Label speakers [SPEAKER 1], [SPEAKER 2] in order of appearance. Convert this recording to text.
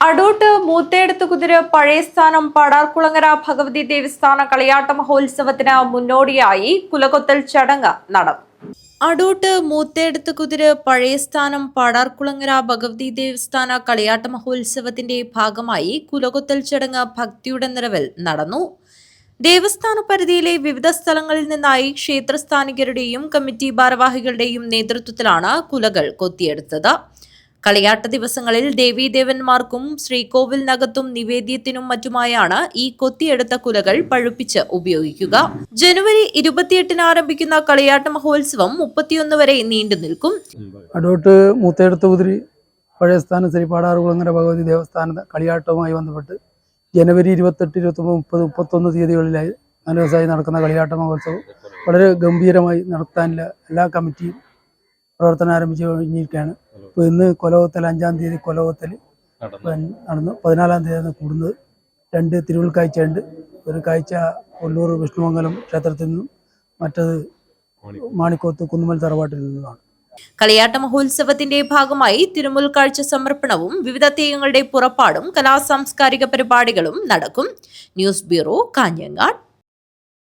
[SPEAKER 1] അടൂട്ട് മൂത്തേടത്തുകുതിര് പഴയസ്ഥാനം പടാർകുളങ്ങര ഭഗവതി ദേവസ്ഥാന കളിയാട്ട മഹോത്സവത്തിന് മുന്നോടിയായി കുലകൊത്തൽ ചടങ്ങ് നടന്നു. അടൂട്ട് മൂത്തേടത്തുകുതിര് പഴയസ്ഥാനം പടാർകുളങ്ങര ഭഗവതി ദേവസ്ഥാന കളിയാട്ട മഹോത്സവത്തിന്റെ ഭാഗമായി കുലകൊത്തൽ ചടങ്ങ് ഭക്തിയുടെ നിറവിൽ നടന്നു. ദേവസ്ഥാന പരിധിയിലെ വിവിധ സ്ഥലങ്ങളിൽ നിന്നായി ക്ഷേത്രസ്ഥാനികരുടെയും കമ്മിറ്റി ഭാരവാഹികളുടെയും നേതൃത്വത്തിലാണ് കുലകൾ കൊത്തിയെടുത്തത്. കളിയാട്ട ദിവസങ്ങളിൽ ദേവീദേവന്മാർക്കും ശ്രീകോവിലിനകത്തും നിവേദ്യത്തിനും മറ്റുമായാണ് ഈ കൊത്തിയെടുത്ത കുലകൾ പഴുപ്പിച്ച് ഉപയോഗിക്കുക. ജനുവരി 28-ന് ആരംഭിക്കുന്ന കളിയാട്ട മഹോത്സവം 31 വരെ നീണ്ടു നിൽക്കും.
[SPEAKER 2] അടൂട്ട് മൂത്തേടത്തുകുതിരി പഴയസ്ഥാനം ശ്രീ പാടാറുകുളങ്ങര ഭഗവതി ദേവസ്ഥാന കളിയാട്ടവുമായി ബന്ധപ്പെട്ട് ജനുവരി 28, 29, 30, 31 തീയതികളിലായി ദിവസമായി നടക്കുന്ന കളിയാട്ട മഹോത്സവം വളരെ ഗംഭീരമായി നടത്താനുള്ള എല്ലാ കമ്മിറ്റിയും പ്രവർത്തനം ആരംഭിച്ചു കഴിഞ്ഞിരിക്കുകയാണ്. ഇപ്പോൾ ഇന്ന് കൊലകൊത്തൽ 5-ാം തീയതി കൊലകൊത്തൽ നടന്നു. 14-ാം തീയതി കൂടുന്നത് 2 തിരുവുൾക്കാഴ്ചയുണ്ട്. ഒരു കാഴ്ച കൊല്ലൂർ വിഷ്ണുമംഗലം ക്ഷേത്രത്തിൽ നിന്നും മറ്റത് മാണിക്കോത്ത് കുന്നുമൽ തറവാട്ടിൽ നിന്നുമാണ്.
[SPEAKER 1] കളിയാട്ട മഹോത്സവത്തിന്റെ ഭാഗമായി തിരുമുൽക്കാഴ്ച സമർപ്പണവും വിവിധ തെയ്യങ്ങളുടെ പുറപ്പാടും കലാസാംസ്കാരിക പരിപാടികളും നടക്കും. News bureau, Kanhangad.